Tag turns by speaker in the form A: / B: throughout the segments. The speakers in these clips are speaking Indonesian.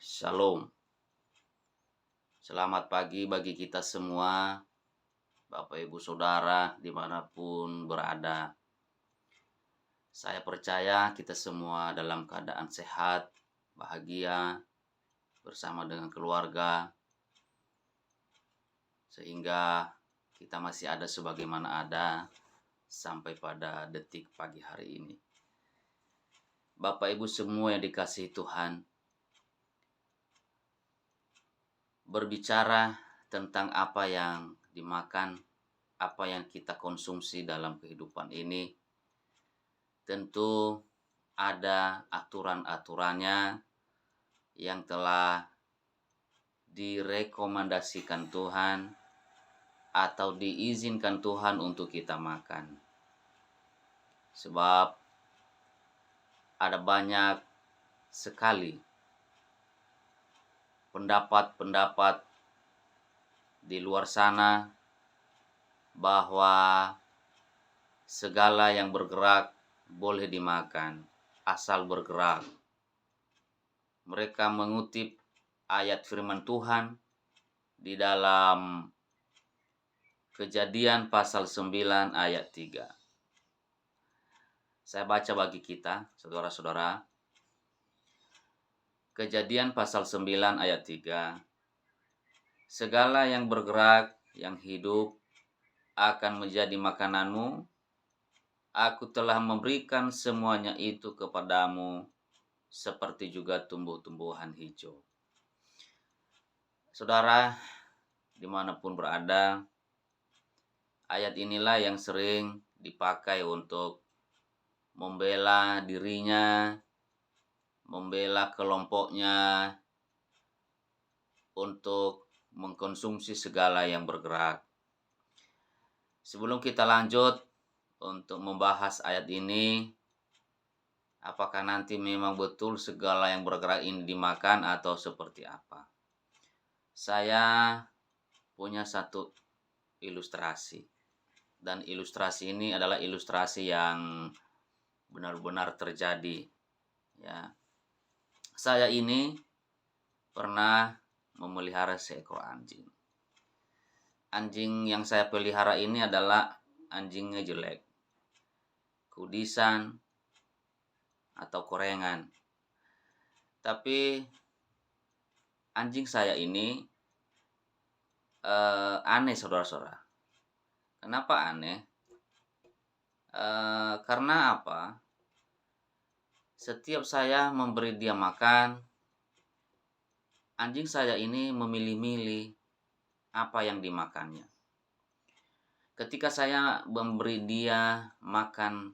A: Shalom, selamat pagi bagi kita semua, Bapak Ibu Saudara dimanapun berada. Saya percaya kita semua dalam keadaan sehat, bahagia, bersama dengan keluarga, sehingga kita masih ada sebagaimana ada sampai pada detik pagi hari ini. Bapak Ibu semua yang dikasihi Tuhan, berbicara tentang apa yang dimakan, apa yang kita konsumsi dalam kehidupan ini, tentu ada aturan-aturannya yang telah direkomendasikan Tuhan atau diizinkan Tuhan untuk kita makan. Sebab ada banyak sekali pendapat-pendapat di luar sana bahwa segala yang bergerak boleh dimakan, asal bergerak. Mereka mengutip ayat firman Tuhan di dalam Kejadian pasal 9 ayat 3. Saya baca bagi kita, saudara-saudara. Kejadian pasal 9 ayat 3. Segala yang bergerak, yang hidup, akan menjadi makananmu. Aku telah memberikan semuanya itu kepadamu, seperti juga tumbuh-tumbuhan hijau. Saudara, dimanapun berada, ayat inilah yang sering dipakai untuk membela dirinya, membela kelompoknya, untuk mengkonsumsi segala yang bergerak. Sebelum kita lanjut untuk membahas ayat ini, apakah nanti memang betul segala yang bergerak ini dimakan atau seperti apa? Saya punya satu ilustrasi. Dan ilustrasi ini adalah ilustrasi yang benar-benar terjadi. Ya. Saya ini pernah memelihara seekor anjing. Anjing yang saya pelihara ini adalah anjingnya jelek, kudisan atau korengan. Tapi anjing saya ini aneh, saudara-saudara. Kenapa aneh? Karena apa? Setiap saya memberi dia makan, anjing saya ini memilih-milih apa yang dimakannya. Ketika saya memberi dia makan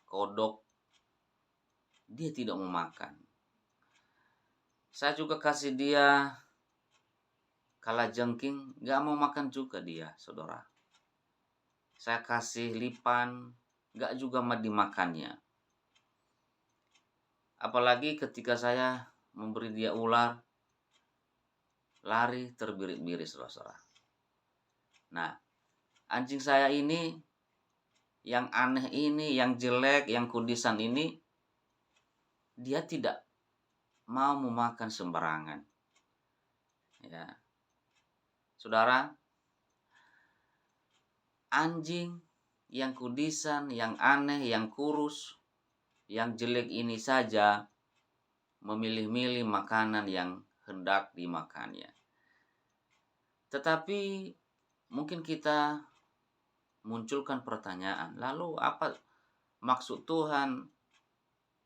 A: kodok, dia tidak mau makan. Saya juga kasih dia kalajengking, gak mau makan juga dia, saudara. Saya kasih lipan, gak juga mau dimakannya. Apalagi ketika saya memberi dia ular, lari terbirit-birit, saudara. Nah, anjing saya ini, yang aneh ini, yang jelek, yang kudisan ini, dia tidak mau memakan sembarangan. Ya, saudara, anjing yang kudisan, yang aneh, yang kurus, yang jelek ini saja memilih-milih makanan yang hendak dimakannya. Tetapi mungkin kita munculkan pertanyaan, lalu apa maksud Tuhan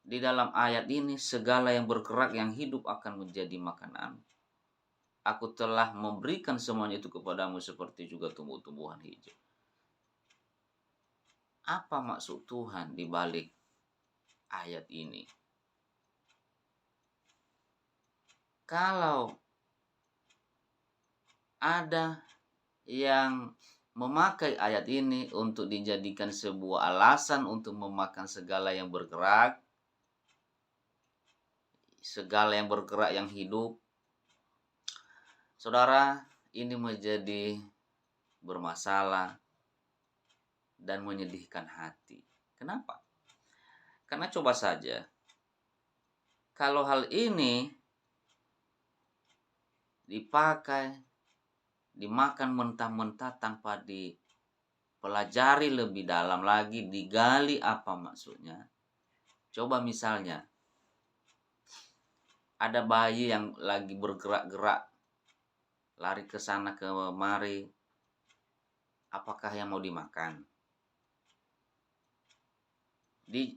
A: di dalam ayat ini? Segala yang bergerak, yang hidup akan menjadi makanan. Aku telah memberikan semuanya itu kepadamu, seperti juga tumbuh-tumbuhan hijau. Apa maksud Tuhan di balik ayat ini? Kalau ada yang memakai ayat ini untuk dijadikan sebuah alasan untuk memakan segala yang bergerak, segala yang bergerak yang hidup, saudara, ini menjadi bermasalah dan menyedihkan hati. Kenapa? Karena coba saja, kalau hal ini dipakai, dimakan mentah-mentah tanpa dipelajari lebih dalam lagi, digali apa maksudnya. Coba misalnya ada bayi yang lagi bergerak-gerak, lari ke sana kemari, apakah yang mau dimakan? Di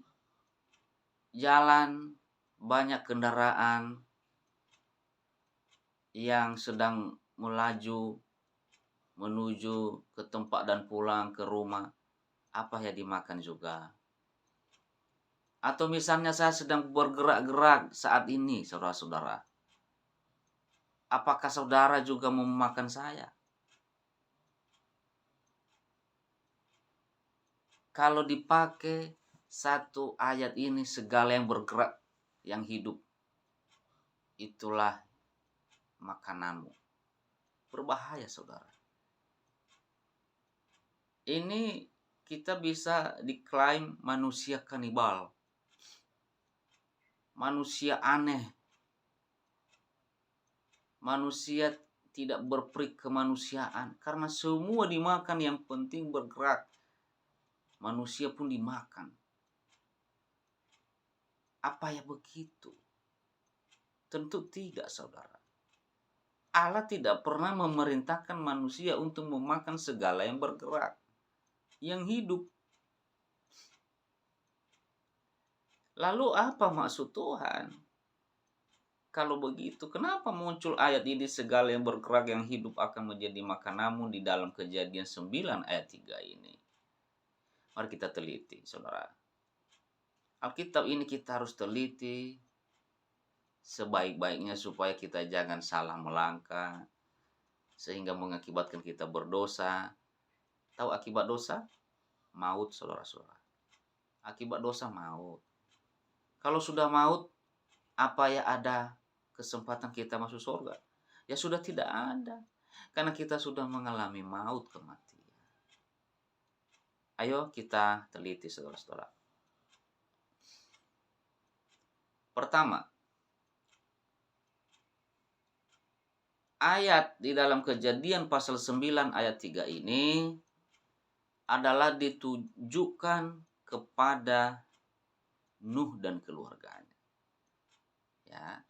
A: jalan banyak kendaraan yang sedang melaju menuju ke tempat dan pulang ke rumah, apa ya dimakan juga? Atau misalnya saya sedang bergerak-gerak saat ini, saudara-saudara, apakah saudara juga mau memakan saya? Kalau dipakai satu ayat ini, segala yang bergerak, yang hidup, itulah makananmu. Berbahaya, saudara. Ini kita bisa diklaim manusia kanibal, manusia aneh, manusia tidak berperi kemanusiaan, karena semua dimakan, yang penting bergerak. Manusia pun dimakan. Apa ya begitu? Tentu tidak, saudara. Allah tidak pernah memerintahkan manusia untuk memakan segala yang bergerak, yang hidup. Lalu apa maksud Tuhan? Kalau begitu, kenapa muncul ayat ini, segala yang bergerak yang hidup akan menjadi makananmu, di dalam Kejadian 9 ayat 3 ini? Mari kita teliti, saudara. Alkitab ini kita harus teliti sebaik-baiknya supaya kita jangan salah melangkah, sehingga mengakibatkan kita berdosa. Tahu akibat dosa? Maut, saudara-saudara. Akibat dosa maut. Kalau sudah maut, apa ya ada kesempatan kita masuk surga? Ya sudah tidak ada. Karena kita sudah mengalami maut, kematian. Ayo kita teliti, saudara-saudara. Pertama, ayat di dalam Kejadian pasal 9 ayat 3 ini adalah ditujukan kepada Nuh dan keluarganya. Ya.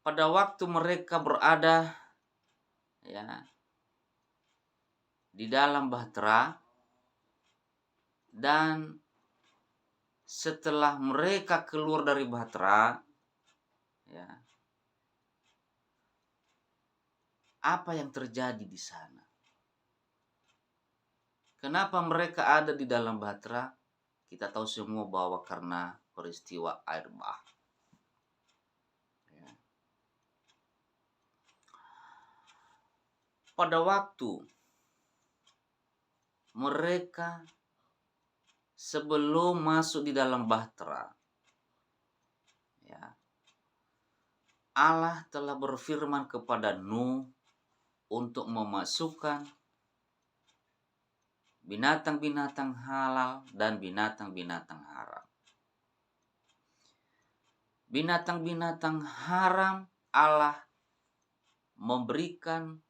A: Pada waktu mereka berada ya di dalam bahtera, dan setelah mereka keluar dari bahtera, ya, apa yang terjadi di sana? Kenapa mereka ada di dalam bahtera? Kita tahu semua bahwa karena peristiwa air bah. Ya. Pada waktu mereka sebelum masuk di dalam bahtera, ya, Allah telah berfirman kepada Nuh untuk memasukkan binatang-binatang halal dan binatang-binatang haram. Binatang-binatang haram Allah memberikan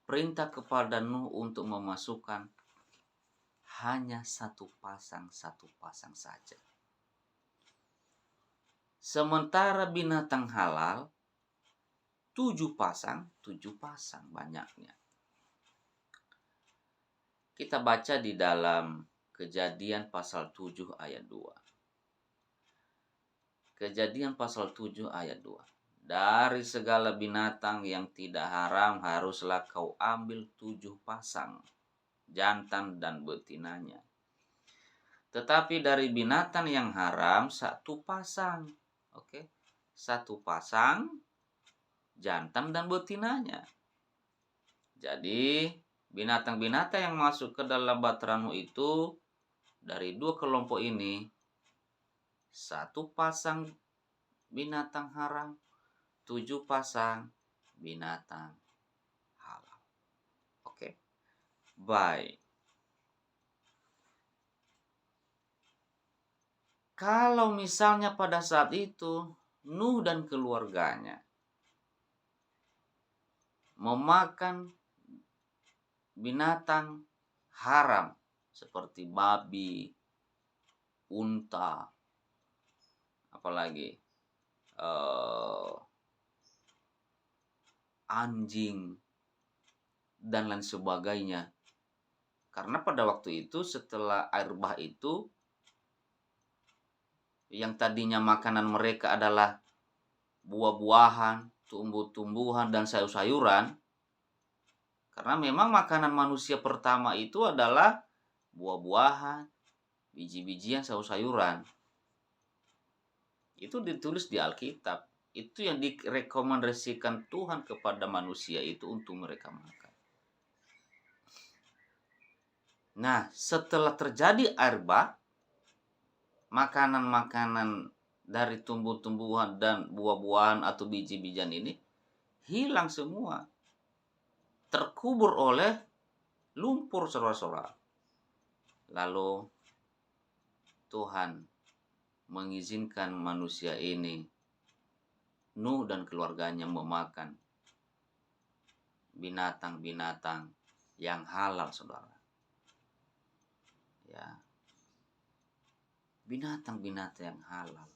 A: perintah kepada Nuh untuk memasukkan hanya satu pasang saja. Sementara binatang halal 7 pasang banyaknya. Kita baca di dalam Kejadian pasal 7 ayat 2. Kejadian pasal 7 ayat 2. Dari segala binatang yang tidak haram haruslah kau ambil 7 pasang, jantan dan betinanya. Tetapi dari binatang yang haram 1 pasang. Oke. 1 pasang, jantan dan betinanya. Jadi binatang-binatang yang masuk ke dalam bahtera Nuh itu dari 2 kelompok ini, 1 pasang binatang haram, 7 pasang binatang halal. Oke. Baik. Kalau misalnya pada saat itu Nuh dan keluarganya memakan binatang haram seperti babi, unta, apalagi anjing dan lain sebagainya. Karena pada waktu itu setelah air bah itu, yang tadinya makanan mereka adalah buah-buahan, tumbuh-tumbuhan dan sayur-sayuran, karena memang makanan manusia pertama itu adalah buah-buahan, biji-bijian, sayur-sayuran. Itu ditulis di Alkitab. Itu yang direkomendasikan Tuhan kepada manusia itu untuk mereka makan. Nah, setelah terjadi air bah, makanan-makanan dari tumbuh-tumbuhan dan buah-buahan atau biji-bijian ini hilang semua. Terkubur oleh lumpur, saudara-saudara. Lalu Tuhan mengizinkan manusia ini, Nuh dan keluarganya, memakan binatang-binatang yang halal, saudara. Ya. Binatang-binatang yang halal.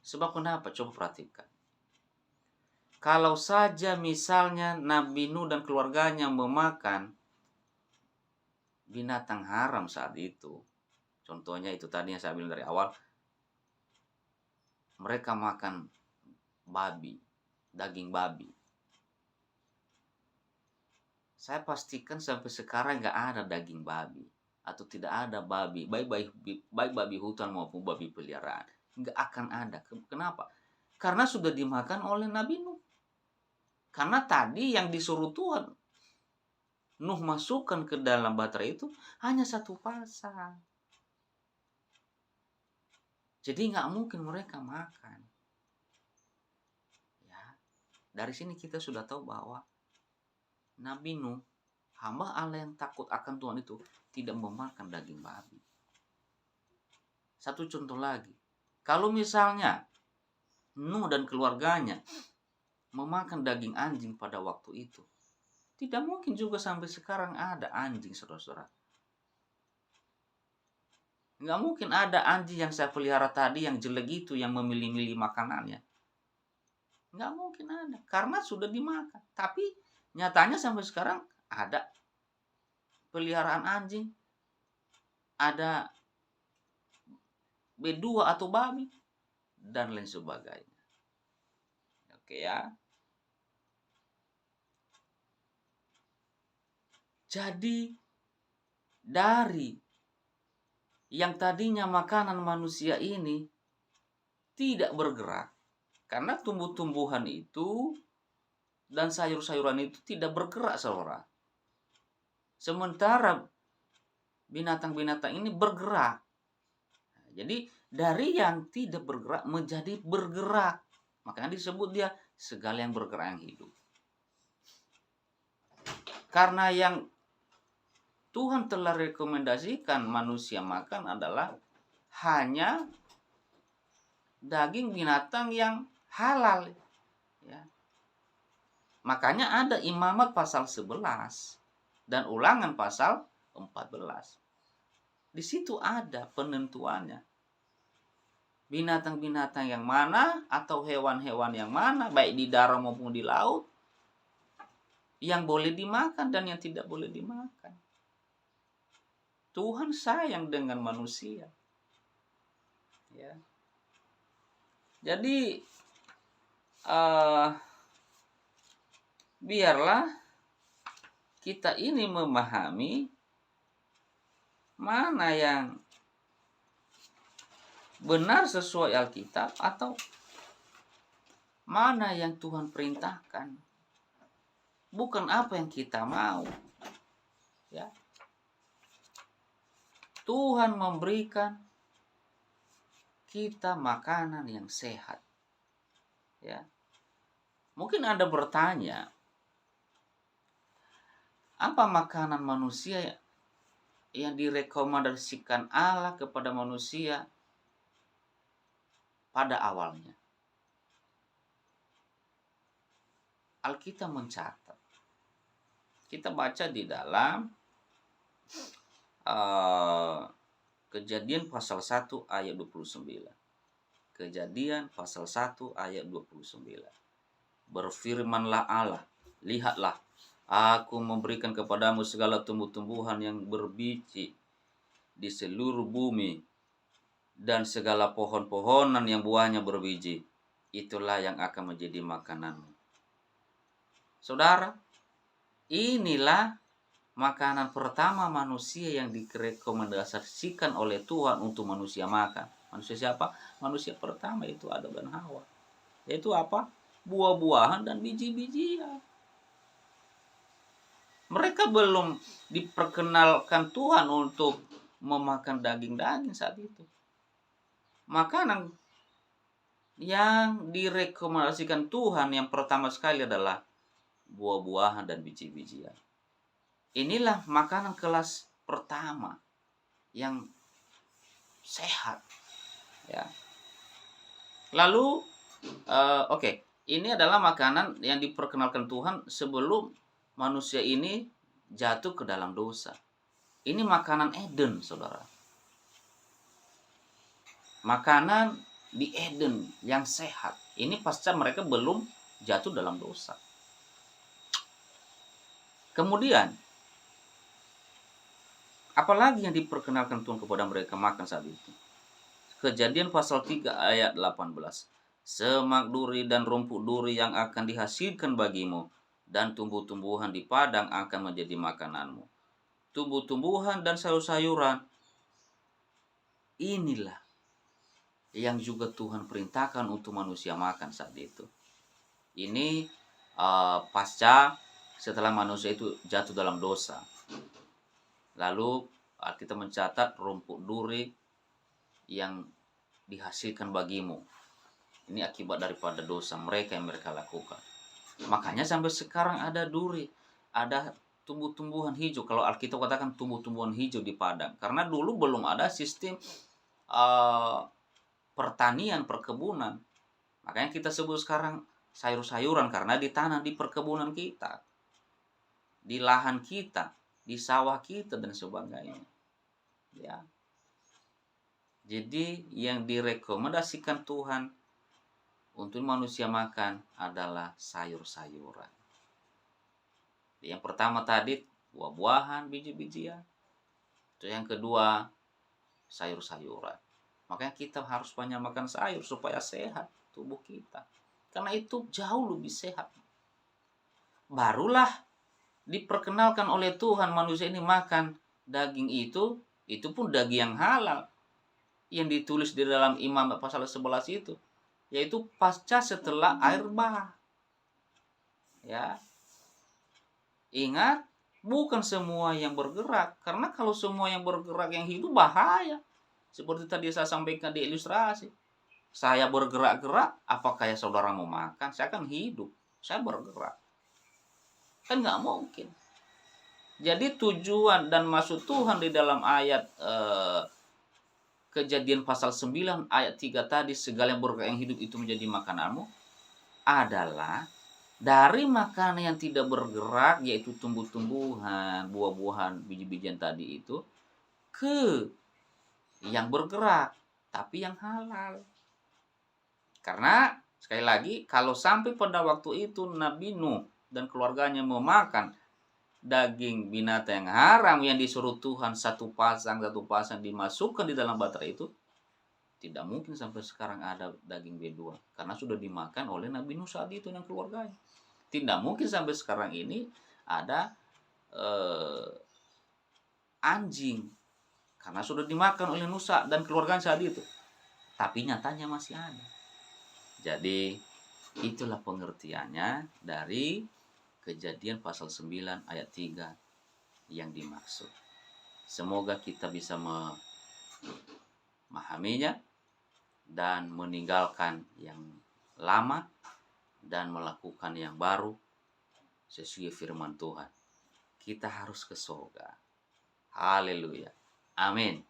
A: Sebab kenapa? Coba perhatikan. Kalau saja misalnya Nabi Nuh dan keluarganya memakan binatang haram saat itu, contohnya itu tadi yang saya bilang dari awal, mereka makan babi, daging babi. Saya pastikan sampai sekarang nggak ada daging babi, atau tidak ada babi, baik babi hutan maupun babi peliharaan, nggak akan ada. Kenapa? Karena sudah dimakan oleh Nabi Nuh. Karena tadi yang disuruh Tuhan Nuh masukkan ke dalam bahtera itu hanya satu pasang. Jadi nggak mungkin mereka makan. Ya, dari sini kita sudah tahu bahwa Nabi Nuh, hamba Allah yang takut akan Tuhan itu, tidak memakan daging babi. Satu contoh lagi, kalau misalnya Nuh dan keluarganya memakan daging anjing pada waktu itu, tidak mungkin juga sampai sekarang ada anjing, saudara-saudara. Nggak mungkin ada anjing yang saya pelihara tadi yang jelek itu, yang memilih-milih makanannya. Nggak mungkin ada, karena sudah dimakan. Tapi nyatanya sampai sekarang ada peliharaan anjing, ada B2 atau babi, dan lain sebagainya. Oke ya. Jadi dari yang tadinya makanan manusia ini tidak bergerak, karena tumbuh-tumbuhan itu dan sayur-sayuran itu tidak bergerak, saudara. Sementara binatang-binatang ini bergerak. Jadi dari yang tidak bergerak menjadi bergerak. Makanya disebut dia segala yang bergerak yang hidup. Karena yang Tuhan telah rekomendasikan manusia makan adalah hanya daging binatang yang halal. Ya. Makanya ada Imamat pasal 11 dan Ulangan pasal 14. Di situ ada penentuannya. Binatang-binatang yang mana atau hewan-hewan yang mana, baik di darat maupun di laut, yang boleh dimakan dan yang tidak boleh dimakan. Tuhan sayang dengan manusia. Ya. Jadi biarlah kita ini memahami mana yang benar sesuai Alkitab atau mana yang Tuhan perintahkan. Bukan apa yang kita mau. Ya. Tuhan memberikan kita makanan yang sehat. Ya. Mungkin Anda bertanya, apa makanan manusia yang direkomendasikan Allah kepada manusia pada awalnya? Alkitab mencatat. Kita baca di dalam Kejadian pasal 1 ayat 29. Kejadian pasal 1 ayat 29. Berfirmanlah Allah, lihatlah, aku memberikan kepadamu segala tumbuh-tumbuhan yang berbiji di seluruh bumi, dan segala pohon-pohonan yang buahnya berbiji. Itulah yang akan menjadi makananmu. Saudara, inilah makanan pertama manusia yang direkomendasikan oleh Tuhan untuk manusia makan. Manusia siapa? Manusia pertama itu Adam dan Hawa. Yaitu apa? Buah-buahan dan biji-bijian. Mereka belum diperkenalkan Tuhan untuk memakan daging-daging saat itu. Makanan yang direkomendasikan Tuhan yang pertama sekali adalah buah-buahan dan biji-bijian. Inilah makanan kelas pertama yang sehat, ya. Lalu, ini adalah makanan yang diperkenalkan Tuhan sebelum manusia ini jatuh ke dalam dosa. Ini makanan Eden, saudara. Makanan di Eden yang sehat. Ini pasca mereka belum jatuh dalam dosa. Kemudian, apalagi yang diperkenalkan Tuhan kepada mereka makan saat itu? Kejadian pasal 3 ayat 18. Semak duri dan rumput duri yang akan dihasilkan bagimu, dan tumbuh-tumbuhan di padang akan menjadi makananmu. Tumbuh-tumbuhan dan sayur-sayuran, inilah yang juga Tuhan perintahkan untuk manusia makan saat itu. Ini pasca setelah manusia itu jatuh dalam dosa. Lalu kita mencatat rumput duri yang dihasilkan bagimu. Ini akibat daripada dosa mereka yang mereka lakukan. Makanya sampai sekarang ada duri, ada tumbuh-tumbuhan hijau. Kalau Alkitab katakan tumbuh-tumbuhan hijau di padang. Karena dulu belum ada sistem pertanian, perkebunan. Makanya kita sebut sekarang sayur-sayuran karena ditanam di perkebunan kita, di lahan kita, di sawah kita dan sebagainya. Ya. Jadi yang direkomendasikan Tuhan untuk manusia makan adalah sayur-sayuran. Yang pertama tadi buah-buahan, biji-bijian. Itu yang kedua sayur-sayuran. Makanya kita harus banyak makan sayur supaya sehat tubuh kita. Karena itu jauh lebih sehat. Barulah diperkenalkan oleh Tuhan manusia ini makan daging itu pun daging yang halal. Yang ditulis di dalam Imam pasal 11 itu. Yaitu pasca setelah air bah. Ya. Ingat, bukan semua yang bergerak. Karena kalau semua yang bergerak yang hidup bahaya. Seperti tadi saya sampaikan di ilustrasi. Saya bergerak-gerak, apakah ya saudara mau makan? Saya kan hidup, saya bergerak. Kan nggak mungkin. Jadi tujuan dan maksud Tuhan di dalam ayat Kejadian pasal 9 ayat 3 tadi, segala yang bergerak yang hidup itu menjadi makananmu, adalah dari makanan yang tidak bergerak, yaitu tumbuh-tumbuhan, buah-buahan, biji-bijian tadi itu, ke yang bergerak, tapi yang halal. Karena sekali lagi, kalau sampai pada waktu itu Nabi Nuh dan keluarganya memakan daging binatang yang haram yang disuruh Tuhan satu pasang dimasukkan di dalam baterai itu, tidak mungkin sampai sekarang ada daging B2 karena sudah dimakan oleh Nabi Nuh saat itu dan keluarganya. Tidak mungkin sampai sekarang ini ada anjing karena sudah dimakan oleh Nusa dan keluarganya saat itu. Tapi nyatanya masih ada. Jadi itulah pengertiannya dari Kejadian pasal 9 ayat 3 yang dimaksud. Semoga kita bisa memahaminya dan meninggalkan yang lama dan melakukan yang baru sesuai firman Tuhan. Kita harus ke surga. Haleluya. Amin.